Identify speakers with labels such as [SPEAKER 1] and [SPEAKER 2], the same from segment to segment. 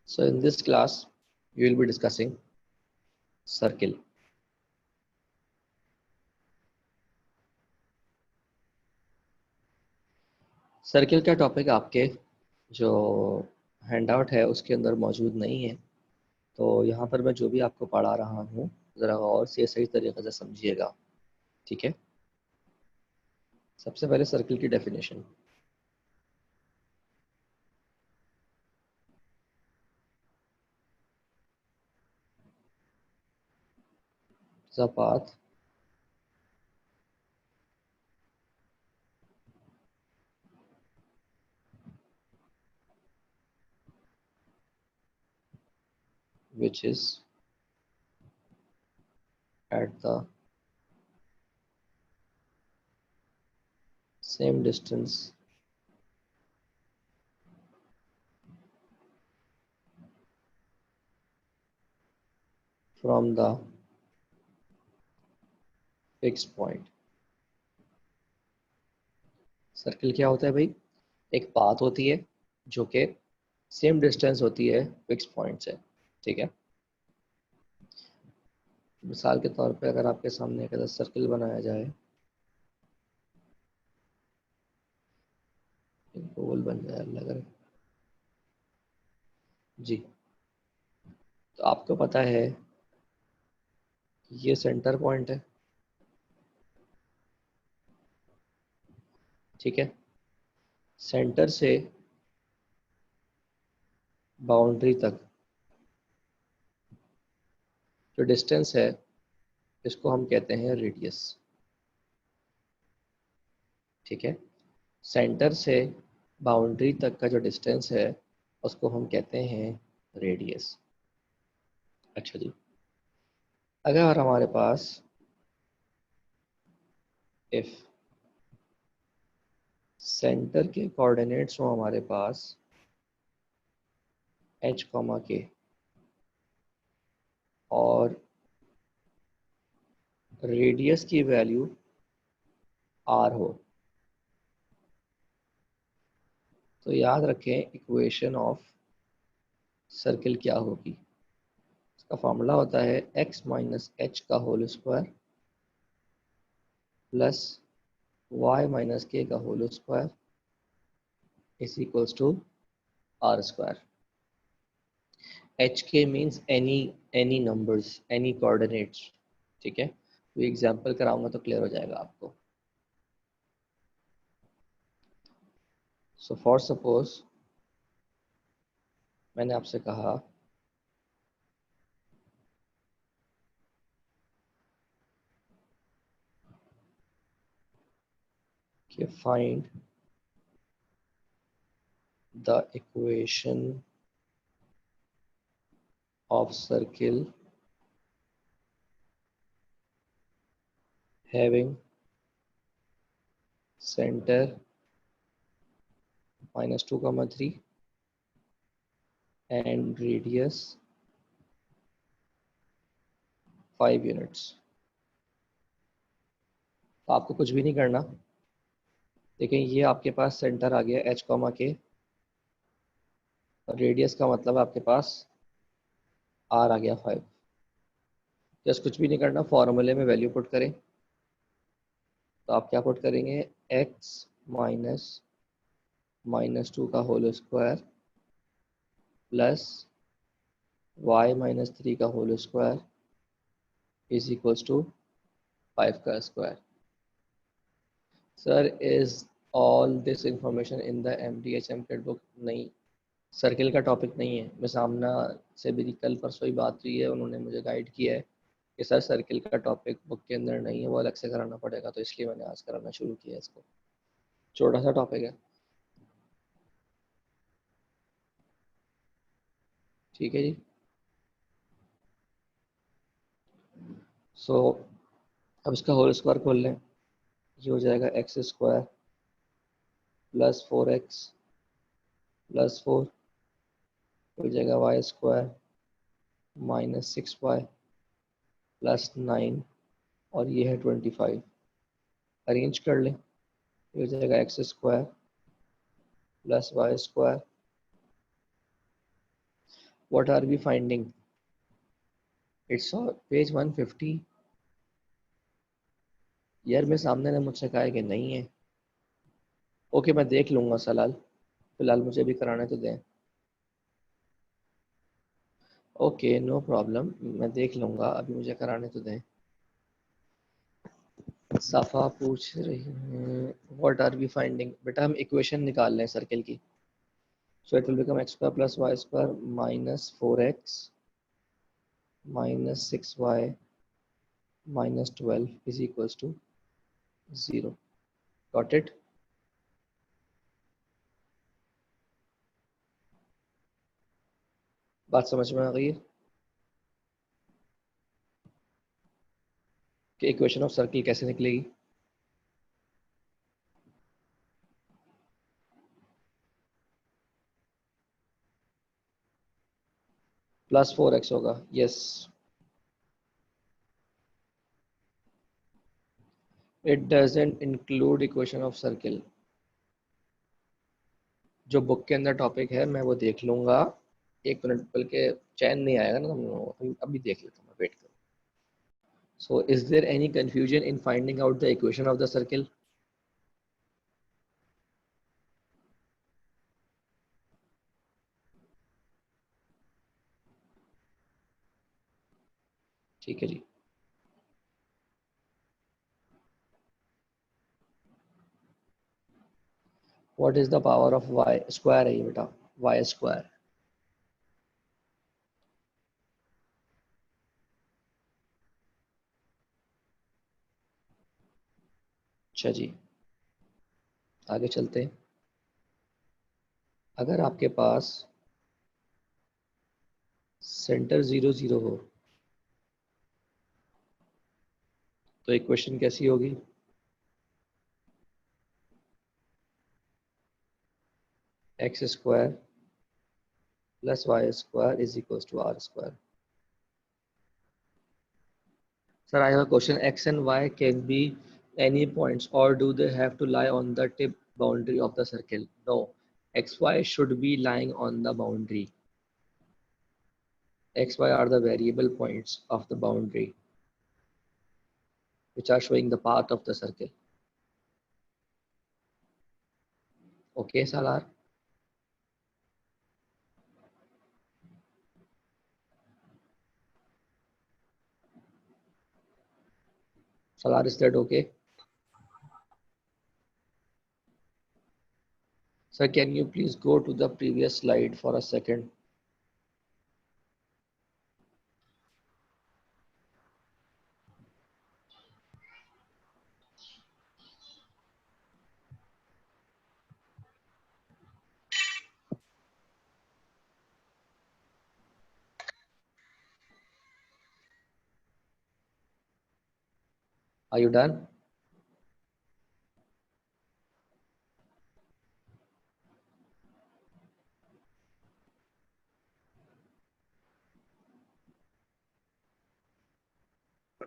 [SPEAKER 1] So in this class, we will be discussing circle. Circle का topic आपके जो handout है उसके अंदर मौजूद नहीं है, तो यहाँ पर मैं जो भी आपको पढ़ा रहा हूँ ज़रा और से सही तरीके से समझिएगा, ठीक है। सबसे पहले सर्किल की definition. The path which is at the same distance from the fixed point। Circle क्या होता है भाई? एक पाथ होती है जो कि सेम डिस्टेंस होती है फिक्स पॉइंट से, ठीक है। मिसाल के तौर पे अगर आपके सामने एक ऐसा सर्किल बनाया जाए, गोल बन जाए अल्लाह करे जी, तो आपको पता है ये सेंटर पॉइंट है, ठीक है। सेंटर से बाउंड्री तक जो डिस्टेंस है इसको हम कहते हैं रेडियस, ठीक है। सेंटर से बाउंड्री तक का जो डिस्टेंस है उसको हम कहते हैं रेडियस। अच्छा जी, अगर हमारे पास इफ सेंटर के कोऑर्डिनेट्स हो हमारे पास h, के और रेडियस की वैल्यू r हो, तो याद रखें इक्वेशन ऑफ सर्किल क्या होगी। इसका फॉर्मूला होता है x माइनस एच का whole square plus y minus के का whole square is equals to are square. H k means any numbers, any coordinates, ठीक है। तो एग्जांपल कराऊंगा तो क्लियर हो जाएगा आपको। सो फॉर सपोज मैंने आपसे कहा कि find the equation of circle having centre -2,3 and radius 5 units. तो आपको कुछ भी नहीं करना, देखें ये आपके पास सेंटर आ गया h, के, और रेडियस का मतलब आपके पास r आ गया 5। जस्ट कुछ भी नहीं करना, फॉर्मूले में वैल्यू पुट करें। तो आप क्या पुट करेंगे, x -2 का होल स्क्वायर प्लस y-3 का whole square is equals to 5 का square. Sir is all this information in the MDHM kit book? नहीं, सर्किल का टॉपिक नहीं है। मैं सामना से भी कल परसों ही बात हुई है, उन्होंने मुझे गाइड किया है कि सर सर्किल का टॉपिक बुक के अंदर नहीं है, वो अलग से कराना पड़ेगा, तो इसलिए मैंने आज कराना शुरू किया। इसको छोटा सा टॉपिक है, ठीक है जी। सो अब इसका होल स्क्वायर खोल लें, ये हो जाएगा X square plus 4x plus 4 हो जाएगा वाई स्क्वायर -6y प्लस 9 और ये है 25। अरेंज कर लें, ये हो जाएगा X square plus Y square what are we finding? It's page 150। यार मेरे सामने ने मुझसे कहा है कि नहीं है। ओके मैं देख लूँगा सलाल, फिलहाल मुझे भी कराने तो दें। ओके नो प्रॉब्लम, मैं देख लूँगा, अभी मुझे कराने तो दें। सफ़ा पूछ रही है व्हाट आर वी फाइंडिंग। बेटा हम इक्वेशन निकाल लें सर्किल की। So it will become X square plus Y square minus 4x minus 6y minus 12 is equals to 0। Got it? बात समझ में आ गई है कि इक्वेशन ऑफ सर्किल कैसे निकलेगी? प्लस 4x होगा, yes. It doesn't include equation of circle. जो बुक के अंदर टॉपिक है मैं वो देख लूंगा। एक मिनट, बल्कि चैन नहीं आएगा ना तुम लोगों को, अभी देख लेता हूँ, वेट करो। So is there any confusion in finding out the equation of the circle? ठीक है जी। What is the power of y square है ये बेटा, वाई स्क्वायर। अच्छा जी, आगे चलते हैं। अगर आपके पास सेंटर 0 0 हो तो इक्वेशन कैसी होगी? X square plus Y square is equal to are square. Sir, I have a question. X and Y can be any points, or do they have to lie on the tip boundary of the circle? No. X, Y should be lying on the boundary. X, Y are the variable points of the boundary, which are showing the path of the circle. Okay, Salar? Salar, is that okay? Sir, can you please go to the previous slide for a second? Are you done?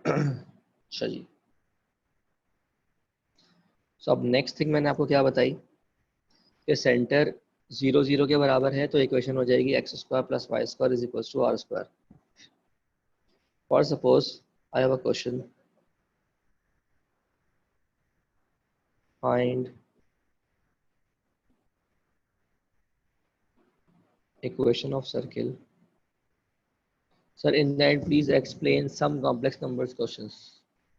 [SPEAKER 1] अच्छा जी। So अब next thing मैंने आपको क्या बताई कि centre 0 0 के बराबर है, तो इक्वेशन हो जाएगी x square plus Y square is equal to are square. For suppose I have a question, find equation of circle. Sir, in that please explain some complex numbers questions.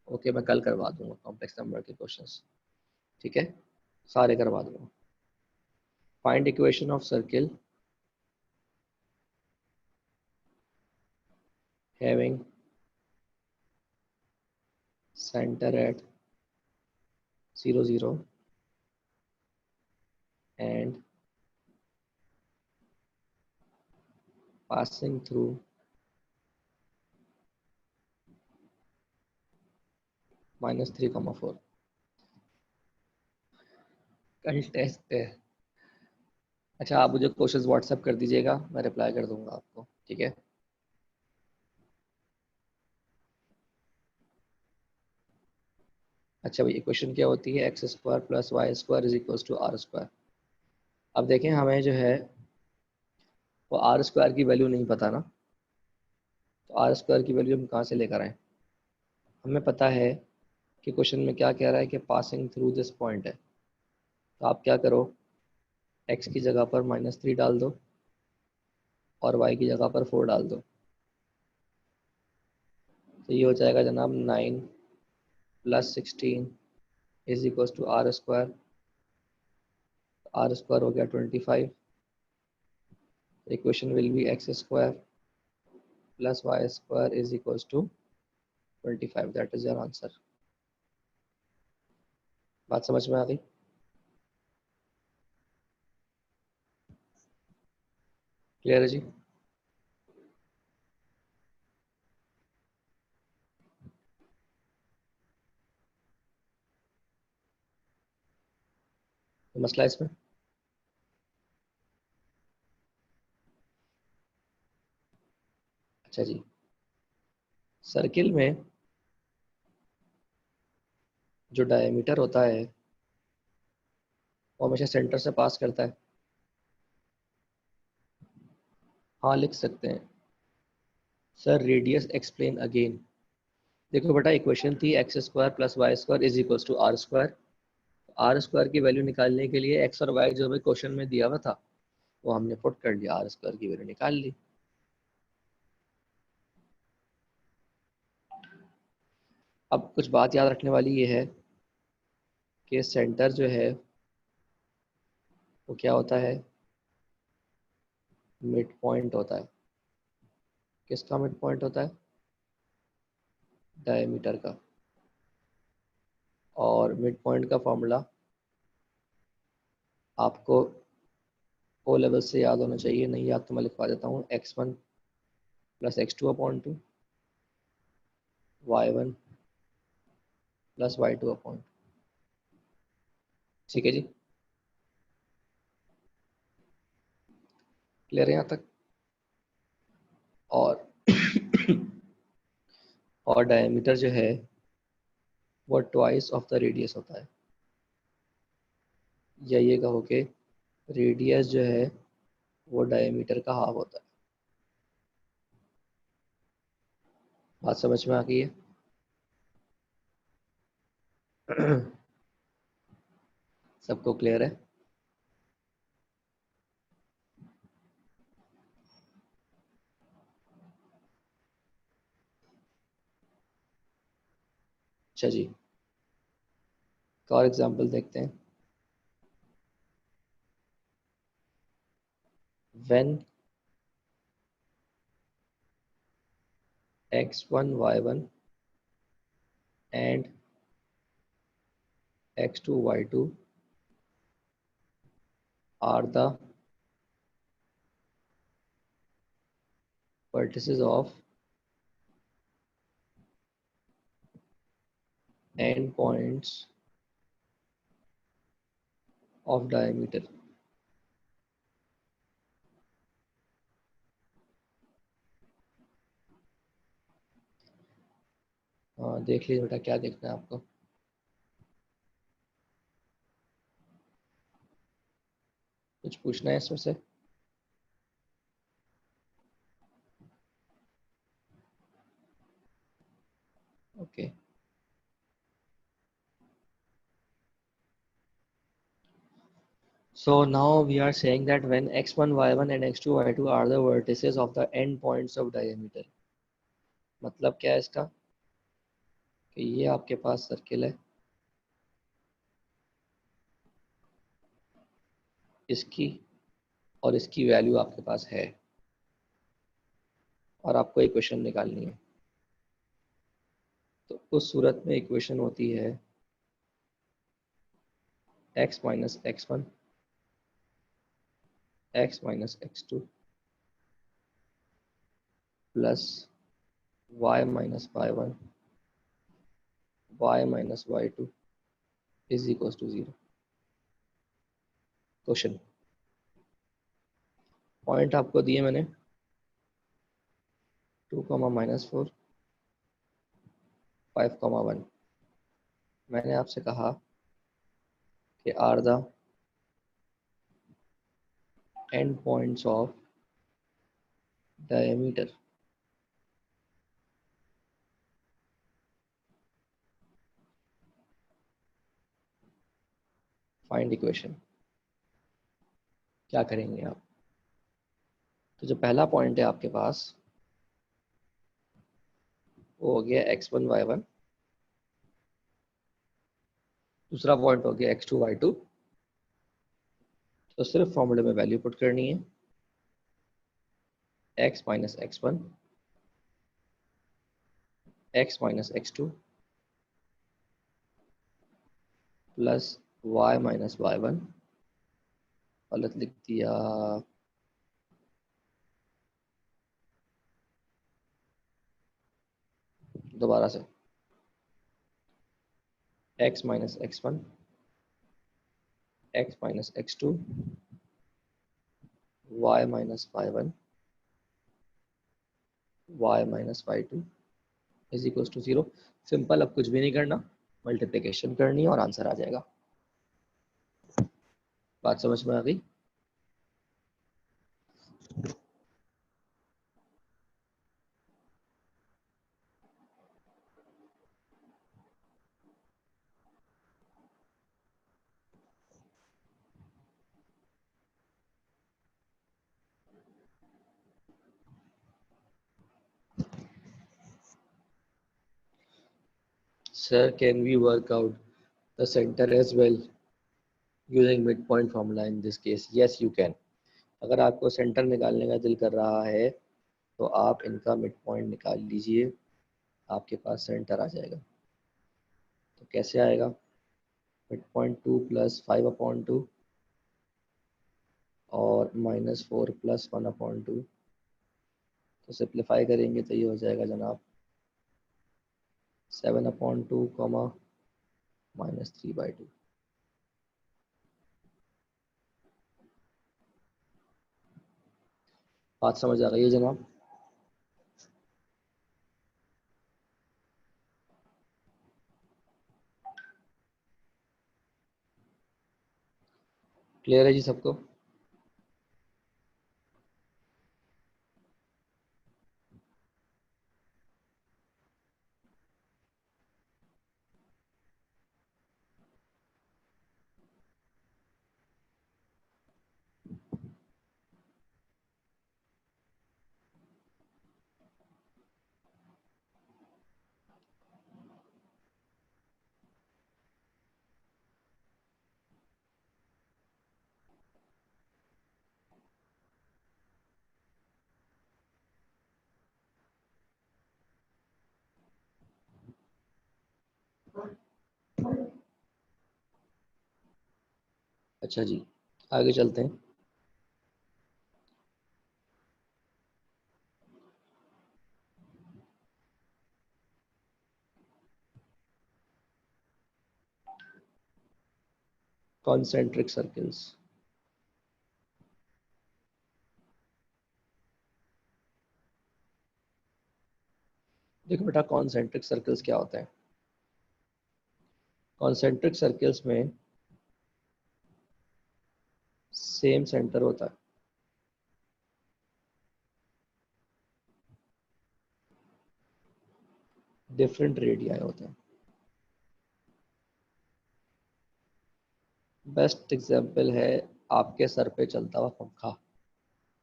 [SPEAKER 1] Okay, मैं कल करवा दूंगा complex number के questions. ठीक है, सारे करवा दूंगा। Find equation of circle having center at 0 0 and passing through -3, 4। कल टेस्ट है। अच्छा, आप मुझे क्वेश्चंस व्हाट्सएप कर दीजिएगा, मैं रिप्लाई कर दूंगा आपको, ठीक है? अच्छा भाई, इक्वेशन क्या होती है? X square plus Y square is equal to are square. अब देखें हमें जो है वो आर स्क्वायर की वैल्यू नहीं पता ना, तो आर स्क्वायर की वैल्यू हम कहाँ से लेकर आए? हमें पता है कि क्वेश्चन में क्या कह रहा है कि पासिंग थ्रू दिस पॉइंट है, तो आप क्या करो, एक्स की जगह पर -3 डाल दो और वाई की जगह पर 4 डाल दो, तो ये हो जाएगा जनाब 9 + 16 = आर स्क्वायर। आर स्क्वायर हो गया 25। Equation will be x square + y square = 25। That is your answer. बात समझ में आ गई? क्लियर है जी? तो मसला इसमें, अच्छा जी, सर्किल में जो डायमीटर होता है वो हमेशा सेंटर से पास करता है। हाँ लिख सकते हैं। Sir radius explain again. देखो बेटा, इक्वेशन थी x square + y square = r square. R square की वैल्यू निकालने के लिए एक्स और वाई जो हमें क्वेश्चन में दिया हुआ था वो हमने पुट कर लिया, आर स्क्वायर की वैल्यू निकाल ली। अब कुछ बात याद रखने वाली ये है कि सेंटर जो है वो क्या होता है, मिड पॉइंट होता है। किसका मिड पॉइंट होता है? डायमीटर का। और मिड पॉइंट का फॉर्मूला आपको ओ लेवल से याद होना चाहिए, नहीं याद तो मैं लिखवा देता हूँ, x1 + x2/2, y1 + y2/2। ठीक है जी, क्लियर है यहाँ तक? और और डायमीटर जो है वो ट्वाइस ऑफ द रेडियस होता है, या ये कहो कि रेडियस जो है वो डायमीटर का हाफ होता है। बात समझ में आ गई है? सबको क्लियर है? अच्छा जी, एक और एग्जांपल देखते हैं। When x1 y1 and x2 y2 are the vertices of end points of diameter। हाँ देख लीजिए बेटा, क्या देखना है आपको? कुछ पूछना है इसमें से? Okay, so now we are saying that when x1 y1 and x2 y2 are the vertices of the end points of diameter, मतलब क्या है इसका कि ये आपके पास सर्किल है, इसकी और इसकी वैल्यू आपके पास है और आपको इक्वेशन निकालनी है। तो उस सूरत में इक्वेशन होती है x - x1 x - x2 plus y - y1 y - y2 = 0। Question point आपको दिए मैंने 2, -4, 5, 1। मैंने आपसे कहा कि are the end points of diameter, find equation, क्या करेंगे आप? तो जो पहला पॉइंट है आपके पास वो हो गया x1 y1, दूसरा पॉइंट हो गया x2 y2। तो सिर्फ फॉर्मूले में वैल्यू पुट करनी है, x minus x1, x minus x2 plus y minus y1, गलत लिख दिया, दोबारा से, x minus x1, x minus x2, y minus y1, y minus y2 is equal to 0। Simple, अब कुछ भी नहीं करना, मल्टीप्लिकेशन करनी है और आंसर आ जाएगा। बात समझ में आ गई? Sir, can we work out the center as well using midpoint formula in this case? Yes, you can. अगर आपको सेंटर निकालने का दिल कर रहा है तो आप इनका मिड पॉइंट निकाल लीजिए, आपके पास सेंटर आ जाएगा। तो कैसे आएगा? मिड पॉइंट 2 प्लस 5/2 और -4 प्लस 1/2। तो सिंप्लीफाई करेंगे तो ये हो जाएगा जनाब 7/2 -3/2। बात समझ आ गई है जनाब? क्लियर है जी सबको? अच्छा जी, आगे चलते हैं। Concentric circles. देखो बेटा, कॉन्सेंट्रिक सर्कल्स क्या होता है? कॉन्सेंट्रिक सर्कल्स में सेम सेंटर होता है, डिफरेंट रेडियाई होते हैं। बेस्ट एग्जांपल है आपके सर पे चलता हुआ पंखा।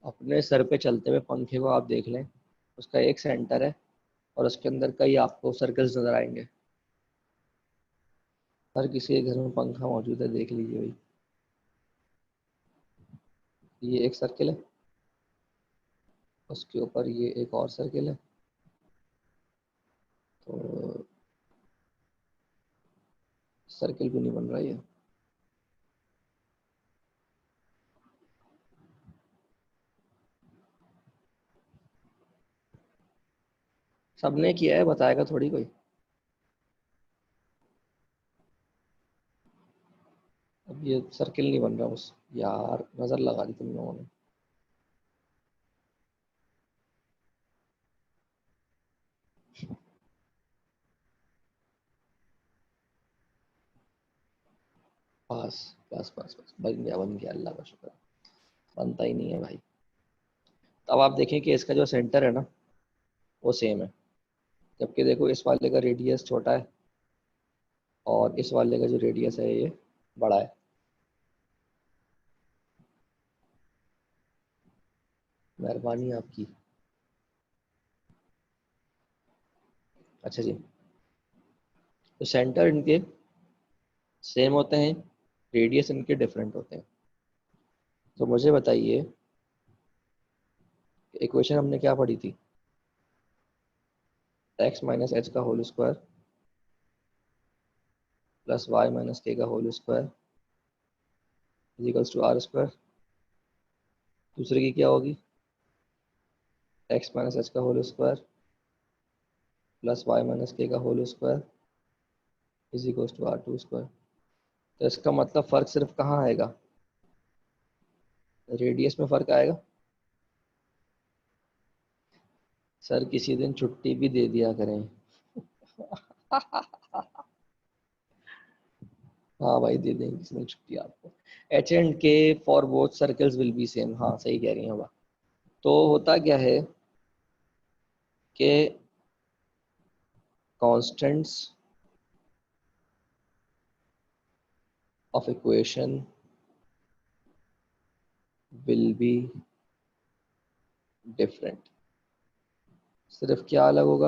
[SPEAKER 1] अपने सर पे चलते हुए पंखे को आप देख लें, उसका एक सेंटर है और उसके अंदर कई आपको सर्कल्स नजर आएंगे। हर किसी के घर में पंखा मौजूद है, देख लीजिए भाई। ये एक सर्कल है, उसके ऊपर ये एक और सर्कल है। तो सर्कल भी नहीं बन रहा है। सबने किया है, बताएगा थोड़ी कोई। अब ये सर्किल नहीं बन रहा बस। यार नजर लगा दी तुम लोगों ने। बस बस बस बस, बन गया बन गया, अल्लाह का शुक्र। बनता ही नहीं है भाई। तो अब आप देखें कि इसका जो सेंटर है ना वो सेम है, जबकि देखो इस वाले का रेडियस छोटा है और इस वाले का जो रेडियस है ये बड़ा है। मेहरबानी आपकी। अच्छा जी, तो सेंटर इनके सेम होते हैं, रेडियस इनके डिफरेंट होते हैं। तो मुझे बताइए, इक्वेशन हमने क्या पढ़ी थी? एक्स माइनस एच का whole square plus Y minus के का whole square equals to are square. दूसरे की क्या होगी? एक्स माइनस एच का whole square plus Y minus के का whole square equals to R two square. तो इसका मतलब फ़र्क सिर्फ कहाँ आएगा? रेडियस में फ़र्क आएगा। सर किसी दिन छुट्टी भी दे दिया करें। हाँ भाई, दे देंगे किसी दिन छुट्टी आपको। एच एंड के for both circles will be same. हाँ सही कह रही हैं बात। तो होता क्या है कि constants of equation will be different. सिर्फ क्या अलग होगा?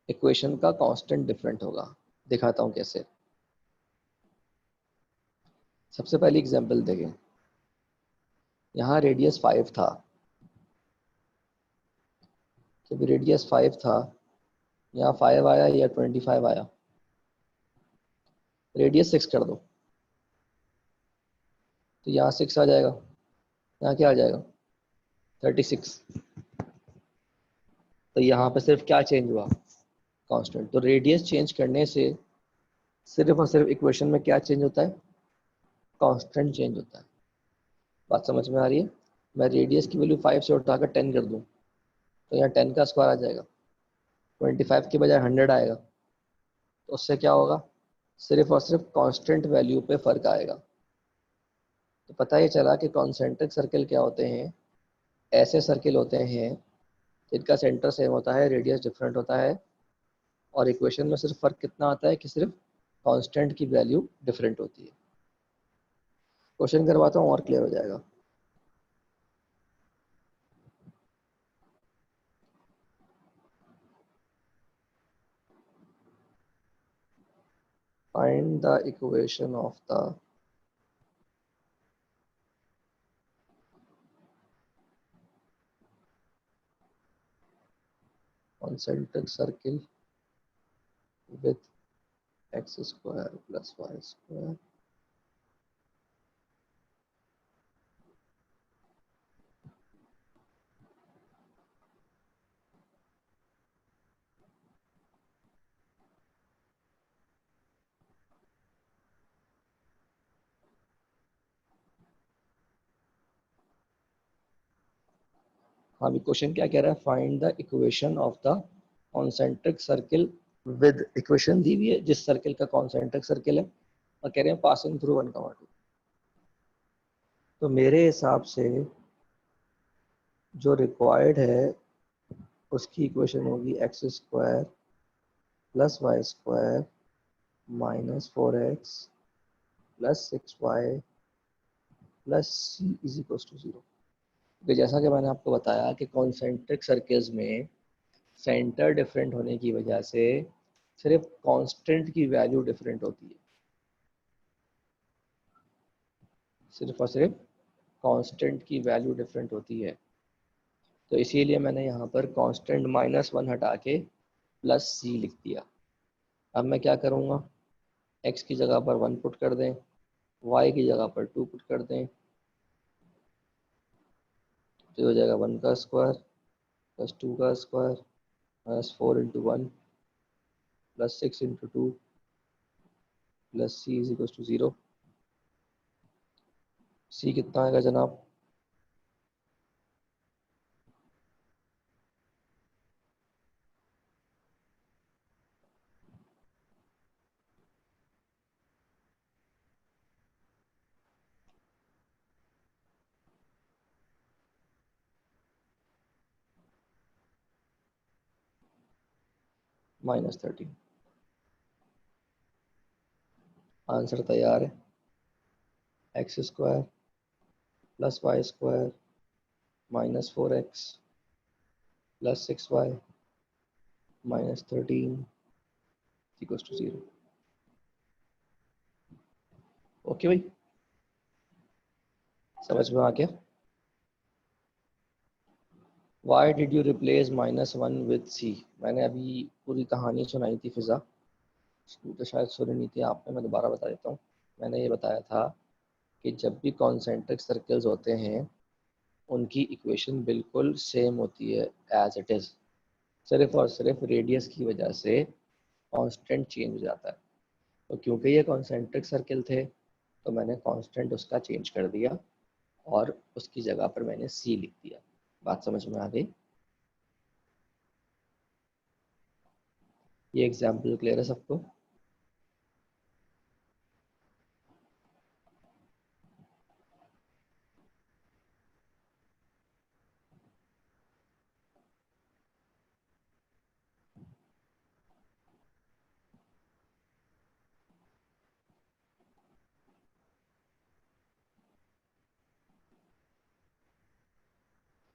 [SPEAKER 1] इक्वेशन का कांस्टेंट डिफरेंट होगा। दिखाता हूँ कैसे। सबसे पहली एग्जांपल देखें। यहाँ रेडियस 5 था। जब रेडियस 5 था, यहाँ 5 आया या 25 आया? रेडियस 6 कर दो तो यहाँ 6 आ जाएगा, यहाँ क्या आ जाएगा? 36। तो यहाँ पे सिर्फ क्या चेंज हुआ? कांस्टेंट। तो रेडियस चेंज करने से सिर्फ और सिर्फ इक्वेशन में क्या चेंज होता है? कांस्टेंट चेंज होता है। बात समझ में आ रही है? मैं रेडियस की वैल्यू 5 से उठाकर 10 कर दूं तो यहाँ 10 का स्क्वायर आ जाएगा, 25 के बजाय 100 आएगा। तो उससे क्या होगा? सिर्फ और सिर्फ कांस्टेंट वैल्यू पे फर्क आएगा। तो पता ही चला कि कॉन्सेंट्रिक सर्किल क्या होते हैं? ऐसे सर्किल होते हैं जिनका सेंटर सेम होता है, रेडियस डिफरेंट होता है, और इक्वेशन में सिर्फ फर्क कितना आता है कि सिर्फ कांस्टेंट की वैल्यू डिफरेंट होती है। क्वेश्चन करवाता हूँ और क्लियर हो जाएगा। Find the equation of the concentric circle with x square plus y square हाँ, अभी क्वेश्चन क्या कह रहा है? Find the equation of the concentric circle with, equation दी हुई है जिस सर्किल का कॉन्सेंट्रिक सर्किल है, और कह रहे हैं पासिंग थ्रू 1,2। तो मेरे हिसाब से जो रिक्वायर्ड है उसकी इक्वेशन होगी x square plus Y square minus 4x plus 6y plus c is equal to 0। तो जैसा कि मैंने आपको बताया कि कॉन्सेंट्रिक सर्किल्स में सेंटर डिफरेंट होने की वजह से सिर्फ कांस्टेंट की वैल्यू डिफरेंट होती है। सिर्फ और सिर्फ कांस्टेंट की वैल्यू डिफरेंट होती है। तो इसीलिए मैंने यहाँ पर कांस्टेंट -1 हटा के प्लस सी लिख दिया। अब मैं क्या करूँगा? एक्स की जगह पर 1 पुट कर दें, वाई की जगह पर 2 पुट कर दें, तो हो जाएगा 1 का स्क्वायर प्लस 2 का square minus 4 × 1 plus 6 × 2 plus c is equal to 0। C कितना आएगा जनाब? -13। आंसर तैयार है। x² + y² -4x + 6y -13 = 0। Okay भाई, समझ में आ गया। Why did you replace -1 with c? मैंने अभी पूरी कहानी सुनाई थी फिजा, तो शायद सुनी नहीं थी आपने, मैं दोबारा बता देता हूँ। मैंने ये बताया था कि जब भी कॉन्सेंट्रिक सर्कल्स होते हैं उनकी इक्वेशन बिल्कुल सेम होती है एज इट इज़, सिर्फ और सिर्फ रेडियस की वजह से कांस्टेंट चेंज हो जाता है। तो क्योंकि ये कॉन्सेंट्रिक सर्कल थे तो मैंने कांस्टेंट उसका चेंज कर दिया और उसकी जगह पर मैंने c लिख दिया। बात समझ में आ गई? ये एग्जाम्पल क्लियर है सबको?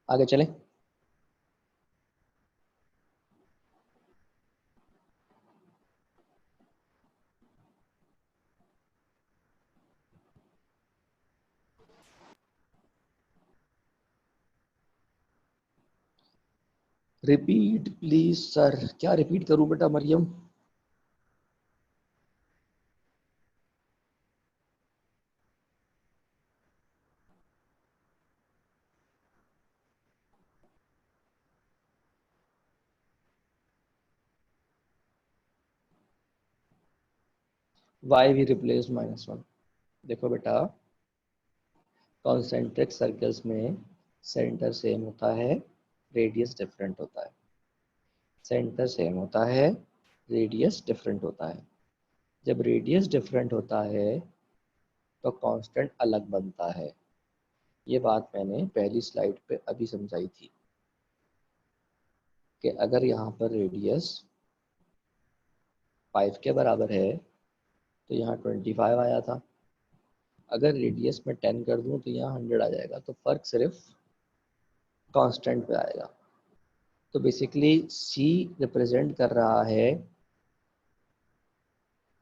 [SPEAKER 1] आगे चलें। Repeat please sir. क्या रिपीट करूं बेटा मरियम? Why we replace -1। देखो बेटा, कॉन्सेंट्रिक सर्कल्स में सेंटर सेम होता है, रेडियस डिफरेंट होता है। सेंटर सेम होता है, रेडियस डिफरेंट होता है। जब रेडियस डिफरेंट होता है तो कांस्टेंट अलग बनता है। ये बात मैंने पहली स्लाइड पे अभी समझाई थी कि अगर यहाँ पर रेडियस 5 के बराबर है तो यहाँ 25 आया था। अगर रेडियस में 10 कर दूँ तो यहाँ 100 आ जाएगा। तो फर्क सिर्फ कांस्टेंट पे आएगा। तो बेसिकली c रिप्रेजेंट कर रहा है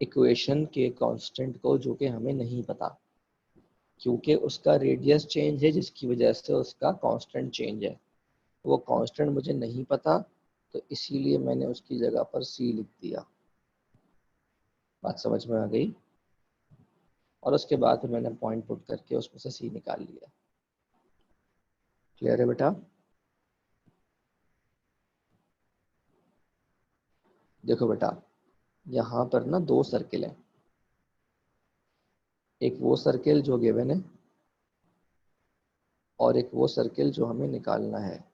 [SPEAKER 1] इक्वेशन के कांस्टेंट को, जो कि हमें नहीं पता, क्योंकि उसका रेडियस चेंज है जिसकी वजह से उसका कांस्टेंट चेंज है। वो कांस्टेंट मुझे नहीं पता, तो इसीलिए मैंने उसकी जगह पर c लिख दिया। बात समझ में आ गई? और उसके बाद फिर मैंने पॉइंट पुट करके उसमें से c निकाल लिया। क्लियर है बेटा? देखो बेटा, यहाँ पर ना दो सर्किल हैं। एक वो सर्किल जो गिवन है और एक वो सर्किल जो हमें निकालना है।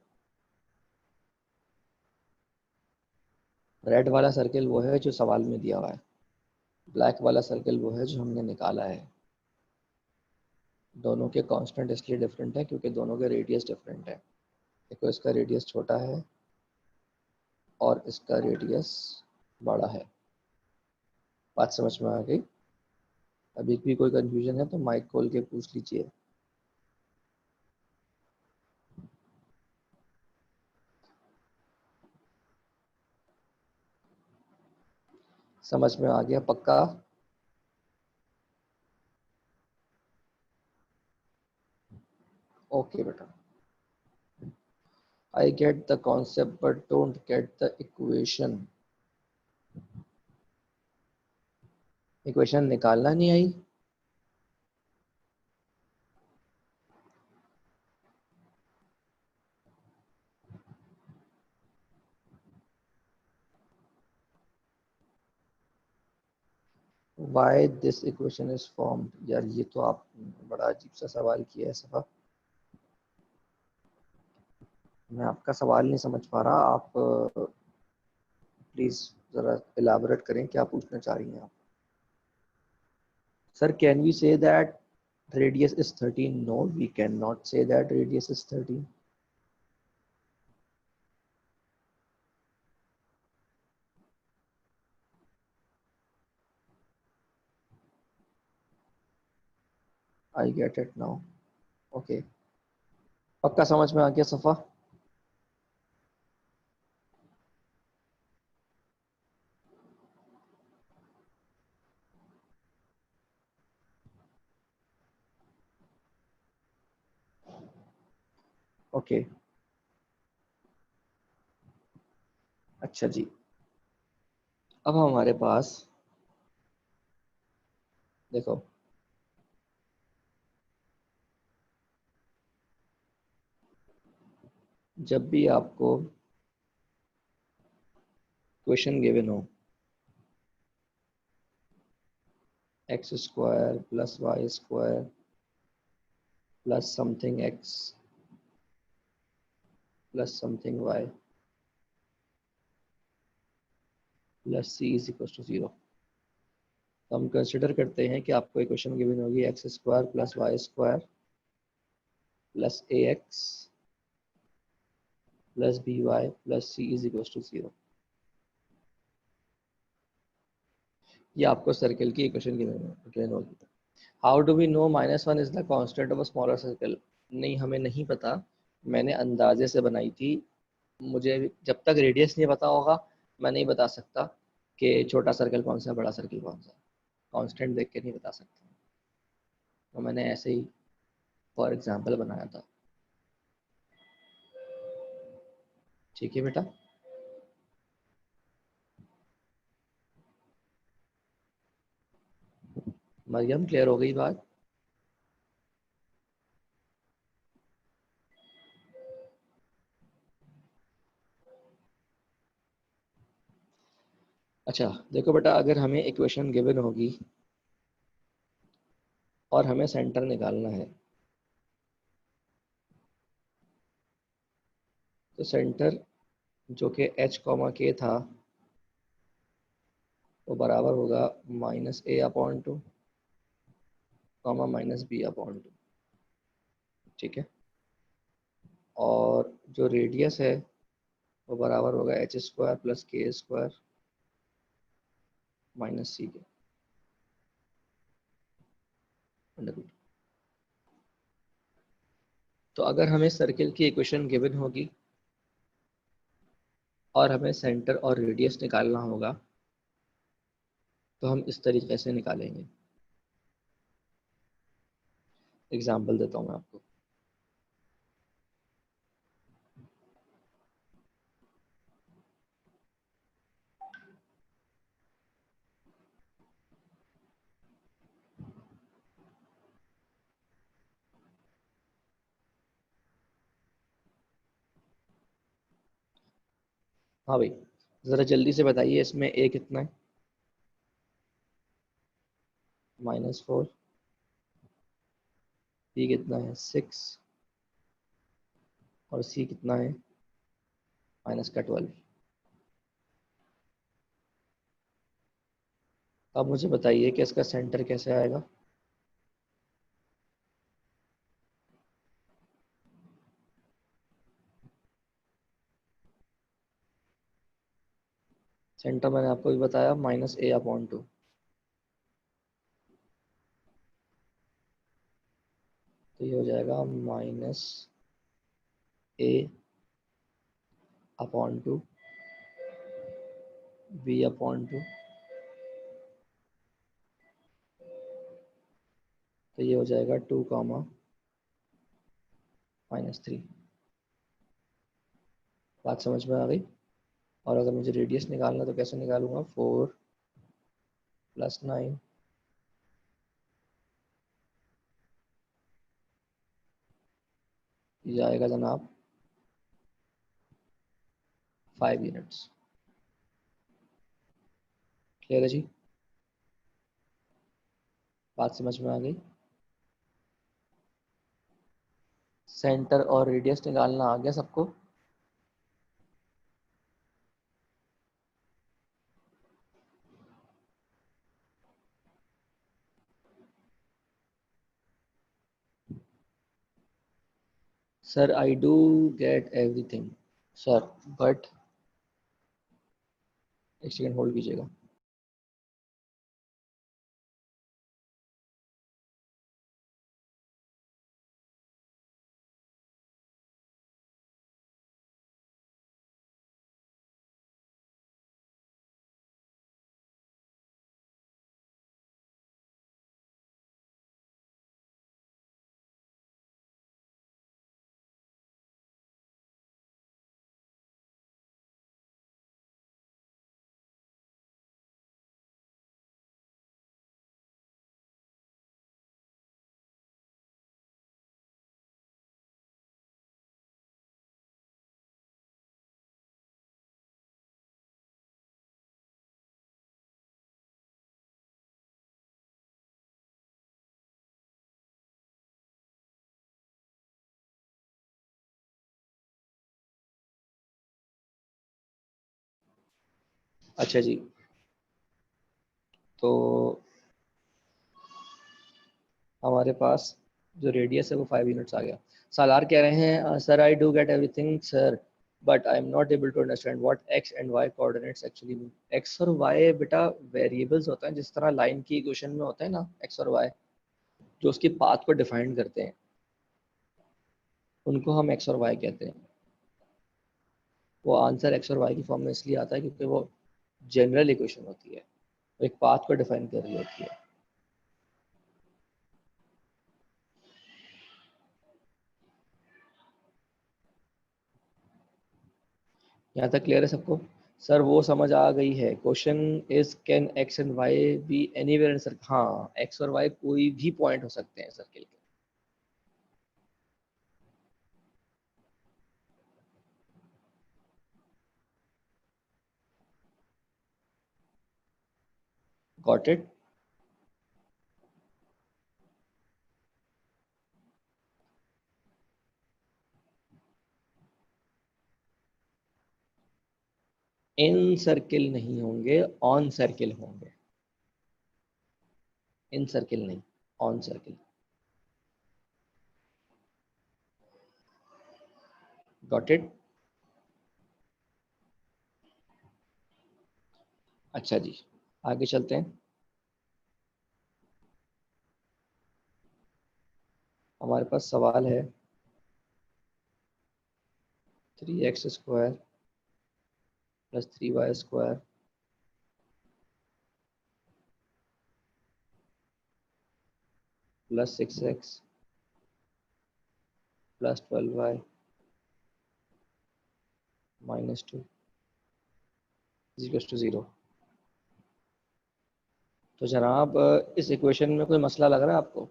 [SPEAKER 1] रेड वाला सर्किल वो है जो सवाल में दिया हुआ है, ब्लैक वाला सर्किल वो है जो हमने निकाला है। दोनों के कांस्टेंट इसलिए डिफरेंट है क्योंकि दोनों के रेडियस डिफरेंट है। देखो, इसका रेडियस छोटा है और इसका रेडियस बड़ा है। बात समझ में आ गई? अभी भी कोई कंफ्यूजन है तो माइक खोल के पूछ लीजिए। समझ में आ गया पक्का? ओके बेटा, I get the concept but don't get the equation। Equation निकालना नहीं आई? Why this equation is formed? यार ये तो आप बड़ा अजीब सा सवाल किया है सफा। मैं आपका सवाल नहीं समझ पा रहा। आप प्लीज जरा इलाबोरेट करें, क्या पूछना चाह रही हैं आप? Sir, can we say that radius is 13? No, we cannot say that radius is 13। I get it now. Okay, पक्का समझ में आ गया सफ़ा? ओके, अच्छा जी। अब हमारे पास देखो, जब भी आपको क्वेश्चन गिवन हो x square plus Y square plus something x plus something y plus c is equal to 0, तो हम कंसिडर करते हैं कि आपको इक्वेशन गिवन होगी x square plus Y square plus a x plus b y plus c is equal to 0। ये आपको circle की इक्वेशन गिवन होगी। How do we know -1 is the constant of a smaller circle? नहीं, हमें नहीं पता, मैंने अंदाजे से बनाई थी। मुझे जब तक रेडियस नहीं पता होगा मैं नहीं बता सकता कि छोटा सर्कल कौन सा है, बड़ा सर्कल कौन सा है। कांस्टेंट देख के नहीं बता सकता, तो मैंने ऐसे ही फॉर एग्जांपल बनाया था। ठीक है बेटा। मरियम, क्लियर हो गई बात? अच्छा देखो बेटा, अगर हमें इक्वेशन गिवन होगी और हमें सेंटर निकालना है, तो सेंटर जो कि h कॉमा के था वो बराबर होगा -a/2 कॉमा -b/2। ठीक है, और जो रेडियस है वो बराबर होगा एच स्क्वायर प्लस के स्क्वायर माइनस सी के अंडर। तो अगर हमें सर्किल की इक्वेशन गिवन होगी और हमें सेंटर और रेडियस निकालना होगा, तो हम इस तरीके से निकालेंगे। एग्जाम्पल देता हूँ मैं आपको। हाँ भाई, ज़रा जल्दी से बताइए, इसमें ए कितना है? -4। बी कितना है? 6। और सी कितना है? -12। अब मुझे बताइए कि इसका सेंटर कैसे आएगा? सेंटर मैंने आपको भी बताया -a/2। तो ये हो जाएगा -a/2 b/2। तो ये हो जाएगा 2 कॉमा -3। बात समझ में आ गई? और अगर मुझे रेडियस निकालना तो कैसे निकालूंगा? 4 + 9 ये आएगा जनाब 5 यूनिट्स। क्लियर है जी? बात समझ में आ गई? सेंटर और रेडियस निकालना आ गया सबको? Sir I do get everything sir, but एक सेकेंड होल्ड कीजिएगा। अच्छा जी, तो हमारे पास जो रेडियस है वो 5 यूनिट्स आ गया। सालार कह रहे हैं sir I do get everything sir but I am not able to understand what x and y coordinates actually mean. X और वाई बेटा वेरिएबल्स होते हैं, जिस तरह लाइन की इक्वेशन में होता है ना एक्स और वाई, जो उसकी पाथ को डिफाइन करते हैं उनको हम एक्स और वाई कहते हैं। वो आंसर एक्स और वाई की फॉर्म में इसलिए आता है क्योंकि वो जनरल इक्वेशन होती है, वो एक पाथ को डिफाइन कर रही होती है। यहाँ तक क्लियर है सबको? सर वो समझ आ गई है। Question is can x and y be anywhere in circle. हाँ, एक्स और वाई कोई भी पॉइंट हो सकते हैं सर्किल के। Got it? इन सर्किल नहीं होंगे, ऑन सर्किल होंगे। इन सर्किल नहीं, ऑन सर्किल। Got it? अच्छा जी, आगे चलते हैं। हमारे पास सवाल है 3x² plus 3y² plus 6x plus 12y minus 2 equals to 0। तो जनाब इस इक्वेशन में कोई मसला लग रहा है आपको?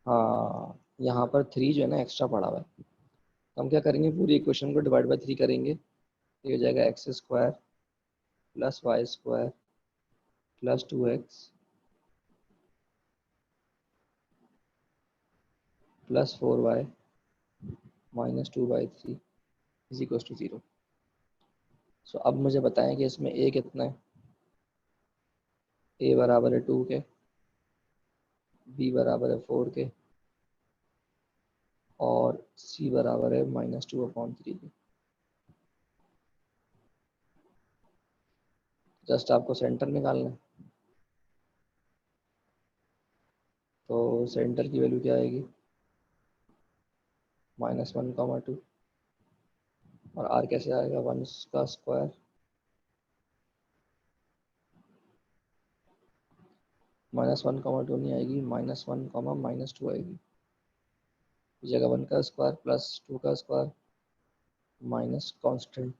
[SPEAKER 1] हाँ, यहाँ पर 3 जो है ना एक्स्ट्रा पड़ा हुआ है। तो हम क्या करेंगे, पूरी इक्वेशन को डिवाइड बाय 3 करेंगे, तो ये हो जाएगा x² plus y² plus 2x plus 4y minus 2/3 is equal to 0। So अब मुझे बताएं कि इसमें a कितना है। a बराबर है 2 के, b बराबर है 4 के, और c बराबर है -2/3 के। जस्ट आपको सेंटर निकालना है। तो सेंटर की वैल्यू क्या आएगी, -1, 2। और r कैसे आएगा, 1 का स्क्वायर -1, 2 नहीं आएगी, -1, -2 आएगी। इस जगह 1 का स्क्वायर प्लस 2 का स्क्वायर माइनस कांस्टेंट,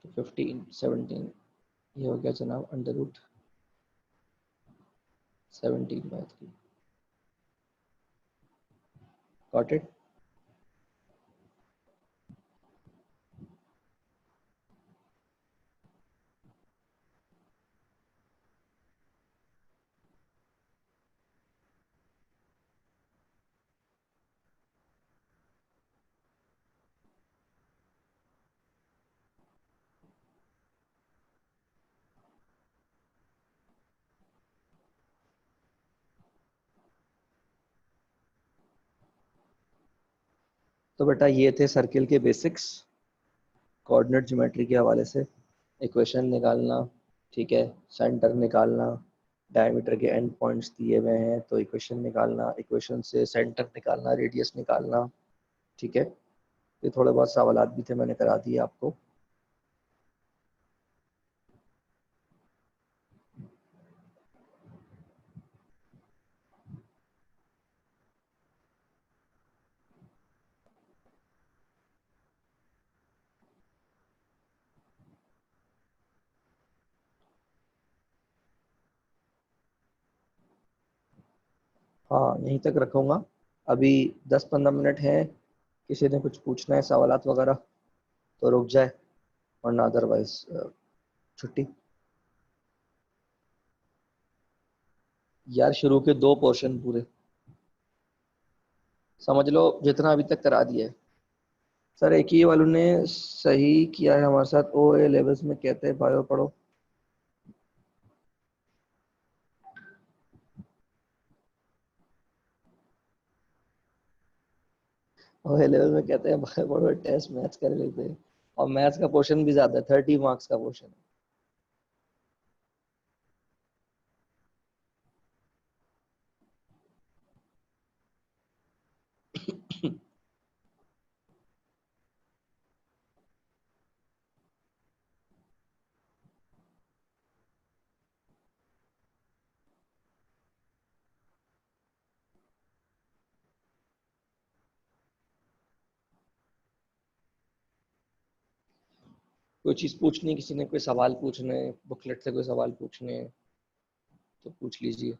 [SPEAKER 1] तो 15, 17 ये हो गया जनाब √17/3। Got it? तो बेटा ये थे सर्किल के बेसिक्स, कोऑर्डिनेट ज्योमेट्री के हवाले से। इक्वेशन निकालना, ठीक है, सेंटर निकालना, डायमीटर के एंड पॉइंट्स दिए हुए हैं तो इक्वेशन निकालना, इक्वेशन से सेंटर निकालना, रेडियस निकालना, ठीक है। ये थोड़े बहुत सवाल भी थे, मैंने करा दिए आपको। हाँ, यहीं तक रखूँगा। अभी 10-15 मिनट है, किसी ने कुछ पूछना है सवालात वगैरह? तो रुक जाए, वरना अदरवाइज छुट्टी। यार शुरू के 2 पोर्शन पूरे समझ लो, जितना अभी तक करा दिया है। सर एक ही वालों ने सही किया है हमारे साथ, ओ ए लेवल्स में कहते हैं बायो पढ़ो। ओ ए लेवल में कहते हैं बायो पढ़ो, टेस्ट मैथ्स कर लेते हैं, और मैथ्स का पोर्शन भी ज्यादा है, 30 मार्क्स का पोर्शन है। कोई चीज पूछनी, किसी ने कोई सवाल पूछने, बुकलेट से कोई सवाल पूछने, तो पूछ लीजिए।